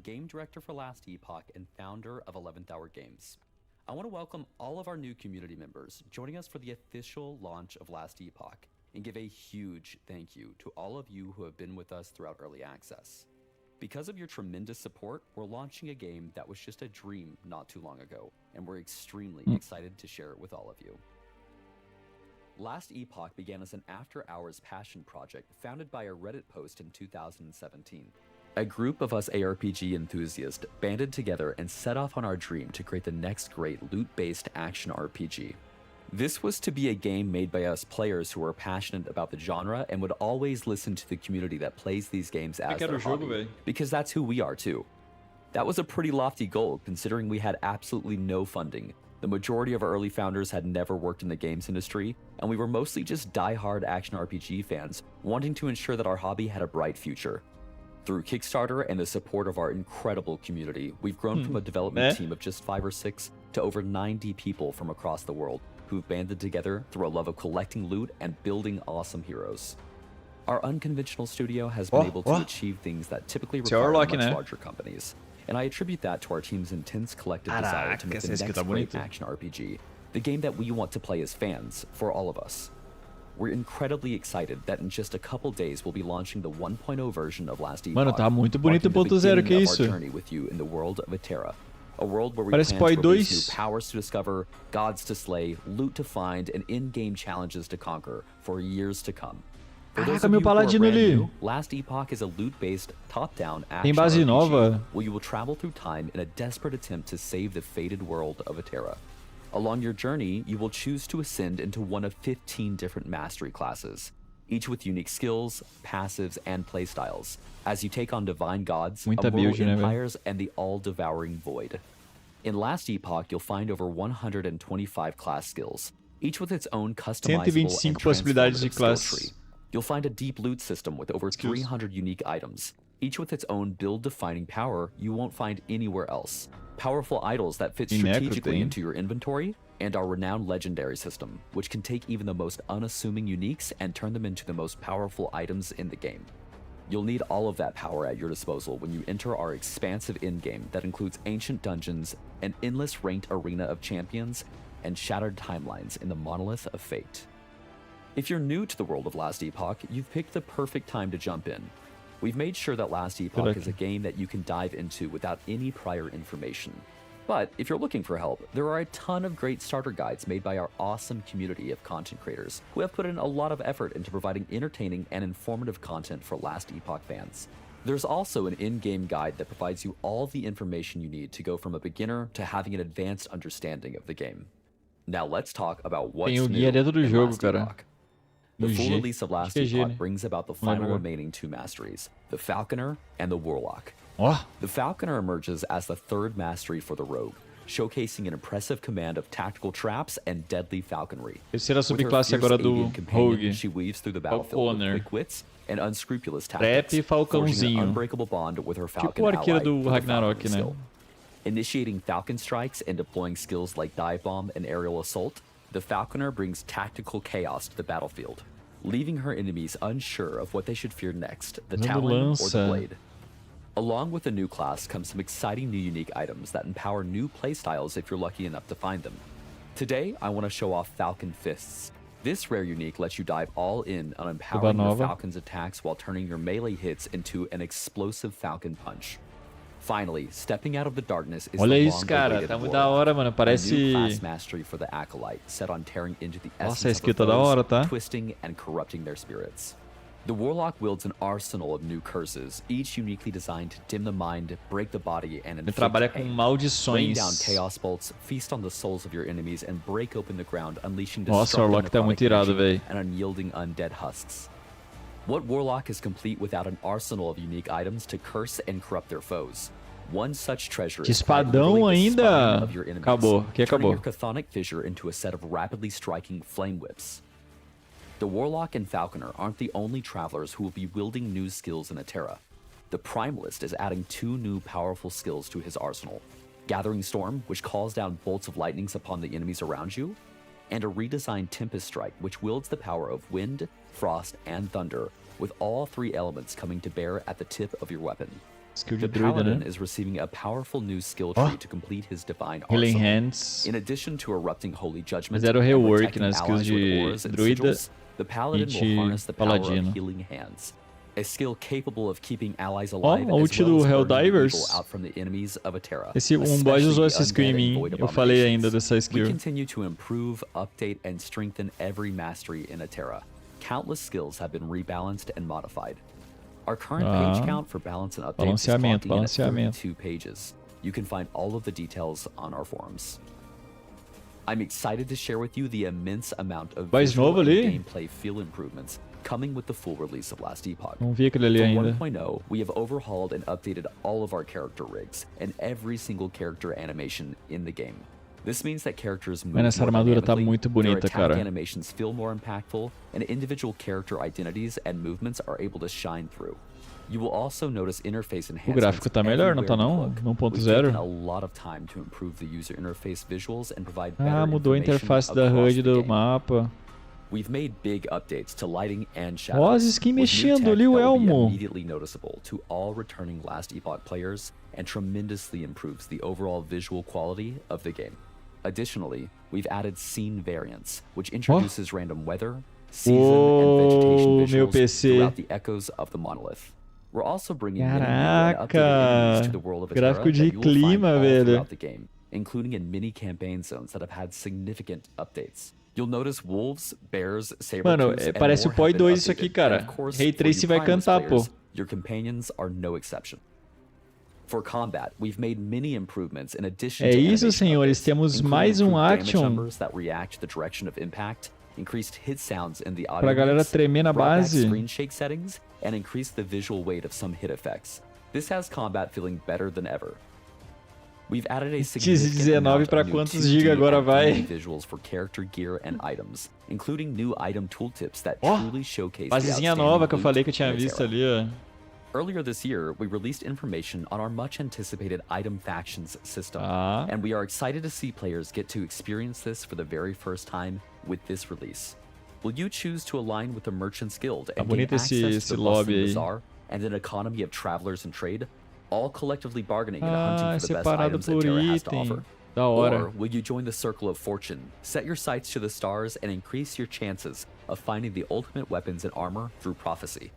game director for Last Epoch and founder of 11th Hour Games. I want to welcome all of our new community members joining us for the official launch of Last Epoch and give a huge thank you to all of you who have been with us throughout early access. Because of your tremendous support, we're launching a game that was just a dream not too long ago, and we're extremely excited to share it with all of you. Last Epoch began as an after-hours passion project founded by a Reddit post in 2017. A group of us ARPG enthusiasts banded together and set off on our dream to create the next great loot-based action RPG. This was to be a game made by us players who were passionate about the genre and would always listen to the community that plays these games as their hobby, because that's who we are too. That was a pretty lofty goal considering we had absolutely no funding. The majority of our early founders had never worked in the games industry, and we were mostly just die-hard action RPG fans wanting to ensure that our hobby had a bright future. Through Kickstarter and the support of our incredible community, we've grown from a development team of just 5 or 6 to over 90 people from across the world who've banded together through a love of collecting loot and building awesome heroes. Our unconventional studio has been able to achieve things that typically require much larger companies, and I attribute that to our team's intense collective desire to make the next great action RPG, the game that we want to play as fans, for all of us. We're incredibly excited that in just a couple days we'll be launching the 1.0 version of Last Epoch. Mano, tá muito bonito o 1.0, que é isso? Journey with you in the world of Etera. A world where we plan to release new powers to discover, gods to slay, loot to find, and in-game challenges to conquer for years to come. Caraca, meu paladino ali. Last Epoch is a loot-based, top-down action RPG nova where you will travel through time in a desperate attempt to save the fated world of Etera. Along your journey, you will choose to ascend into one of 15 different mastery classes, each with unique skills, passives, and playstyles, as you take on divine gods, immortal empires, and the all-devouring void. In Last Epoch, you'll find over 125 class skills, each with its own customizable and transformative skill tree. You'll find a deep loot system with over 300 unique items, each with its own build-defining power you won't find anywhere else. Powerful idols that fit strategically into your inventory, and our renowned legendary system, which can take even the most unassuming uniques and turn them into the most powerful items in the game. You'll need all of that power at your disposal when you enter our expansive endgame that includes ancient dungeons, an endless ranked arena of champions, and shattered timelines in the monolith of fate. If you're new to the world of Last Epoch, you've picked the perfect time to jump in. We've made sure that Last Epoch is a game that you can dive into without any prior information. But if you're looking for help, there are a ton of great starter guides made by our awesome community of content creators who have put in a lot of effort into providing entertaining and informative content for Last Epoch fans. There's also an in-game guide that provides you all the information you need to go from a beginner to having an advanced understanding of the game. Now let's talk about what's new in Last Epoch. The full release of Last Epoch brings about the final remaining 2 masteries, the Falconer and the Warlock. The Falconer emerges as the 3rd mastery for the Rogue, showcasing an impressive command of tactical traps and deadly falconry. With her fierce avian companion, she weaves through the battlefield with quick wits and unscrupulous tactics, forging an unbreakable bond with her Falcon ally with the Falcon skill. Initiating Falcon strikes and deploying skills like dive bomb and aerial assault, the Falconer brings tactical chaos to the battlefield, leaving her enemies unsure of what they should fear next, the Talon or the Blade. Along with the new class comes some exciting new unique items that empower new playstyles if you're lucky enough to find them. Today, I want to show off Falcon Fists. This rare unique lets you dive all in on empowering your Falcon's attacks while turning your melee hits into an explosive Falcon Punch. Finally, stepping out of the darkness is Olha isso, cara, tá muito da hora, mano. Parece new class mastery for the Acolyte, set on tearing into the essence a escrita da hora, tá? Twisting and corrupting their spirits. The Warlock wields an arsenal of new curses, each uniquely designed to dim the mind, break the body, and inflict trabalha com pain. maldições. Rain down chaos bolts, feast on the souls of your enemies, and break open the ground, unleashing Nossa, o Warlock tá muito irado, velho. and unyielding undead husks. What Warlock is complete without an arsenal of unique items to curse and corrupt their foes? One such treasure De is espadão ainda. Acabou, que acabou. your chthonic fissure into a set of rapidly striking flame whips. The Warlock and Falconer aren't the only travelers who will be wielding new skills in Etera. The Primalist is adding 2 new powerful skills to his arsenal: Gathering Storm, which calls down bolts of lightnings upon the enemies around you, and a redesigned Tempest Strike, which wields the power of wind, frost, and thunder, with all 3 elements coming to bear at the tip of your weapon. Skill The de druida, paladin né? is receiving a powerful new skill tree to complete his divine Healing arsenal. Hands. In addition to erupting holy judgment Fizeram and rework protecting nas skills allies with de auras and druida sigils, the paladin e will de harness the power of paladino. healing hands, a skill capable of keeping allies Ó, alive a ult as well do as burning the evil Helldivers. out from the enemies of a Terra, Esse boss usou essa skill em mim. Eu falei ainda dessa We skill. continue to improve, update, and strengthen every mastery in a Terra. Countless skills have been rebalanced and modified. Our current page count for balance and updates is clocking in at 32 pages. You can find all of the details on our forums. I'm excited to share with you the immense amount of visual and gameplay feel improvements coming with the full release of Last Epoch. Não vi aquele ali For ainda. 1.0, we have overhauled and updated all of our character rigs and every single character animation in the game. This means that characters move Mano, essa more armadura tá dynamically, muito their bonita, attack cara. animations feel more impactful, and individual character identities and movements are able to shine through. You will also notice interface O enhancements gráfico tá melhor, não tá não? everywhere you look. We've 1.0? taken a lot of time to improve the user interface visuals and provide better Ah, mudou a information interface da across HUD the do game. mapa. We've made big updates to lighting and Ó, shadows. as skins with new mexendo tech ali, o that will be elmo. immediately noticeable to all returning Last Epoch players and tremendously improves the overall visual quality of the game. Additionally, we've added scene variants, which introduces random weather, season, and vegetation visuals throughout the echoes of the monolith. We're also bringing many new and updated enemies to the world of Terra Gráfico that de you will find clima, all velho. throughout the game, including in mini campaign zones that have had significant updates. You'll notice wolves, bears, Mano, saber-tooths, and parece o more POI have been 2 isso aqui, updated. cara. And of course, Ray for Trace you vai Primus cantar, pô. players, your companions are no exception. For combat, we've made many improvements in addition É to isso, animation senhores. updates, Temos including mais improved um damage action numbers that react to the direction of impact, increased hit sounds in the pra audio galera mix, tremer na brought back base. screen shake settings, and increased the visual weight of some hit effects. This has combat feeling better than ever. We've added a significant 19 amount pra of new quantos 2D giga agora and vai? 3D visuals for character gear and items, including new item tooltips that Ó, truly showcase the basezinha outstanding nova que eu loot falei que eu tinha in the visto Terra. ali, ó. Earlier this year, we released information on our much-anticipated item factions system, Ah. and we are excited to see players get to experience this for the very first time with this release. Will you choose to align with the Merchants Guild and gain bonito access esse to the lobby bustling aí. bazaar and an economy of travelers and trade, all collectively bargaining and Ah, hunting for the best separado items that por Terra has to item. offer? Da hora. Or will you join the Circle of Fortune, set your sights to the stars, and increase your chances of finding the ultimate weapons and armor through prophecy?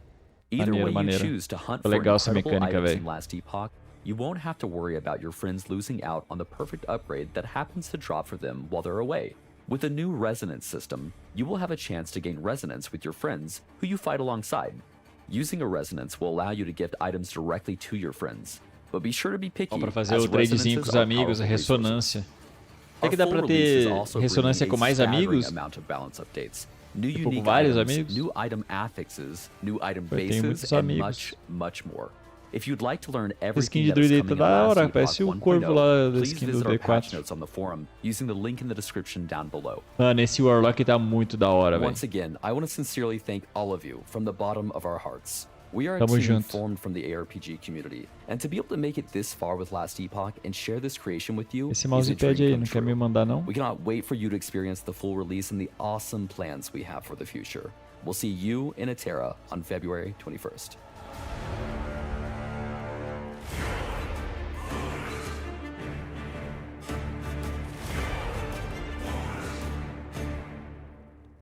Either way you choose to hunt for Legal essa incredible mecânica, items véi. in Last Epoch, you won't have to worry about your friends losing out on the perfect upgrade that happens to drop for them while they're away. With the new resonance system, you will have a chance to gain resonance with your friends who you fight alongside. Using a resonance will allow you to gift items directly to your friends, but be sure to be picky. Bom, pra fazer as o tradezinho com resonances os are amigos, a powerful resources. ressonância. Será Our que dá full pra release is ter also ressonância bringing com a mais staggering amigos? amount of balance updates. New Tipo, com unique vários items, amigos? new item affixes, new item Eu tenho muitos bases, and amigos. much more. If you'd like to learn Skin everything de that is druida coming tá in da Last hora, Epoch parece o 1.0, corvo lá da please skin do visit our patch D4. notes on the forum using the link in the description down below. Mano, esse Warlock tá muito da hora, velho. Once again, I want to sincerely thank all of you from the bottom of our hearts. We are a Tamo team junto. formed from the ARPG community, and to be able to make it this far with Last Epoch and share this creation with you Esse is a mousepad dream aí, come não quer true. me mandar não? We cannot wait for you to experience the full release and the awesome plans we have for the future. We'll see you in Terra on February 21st.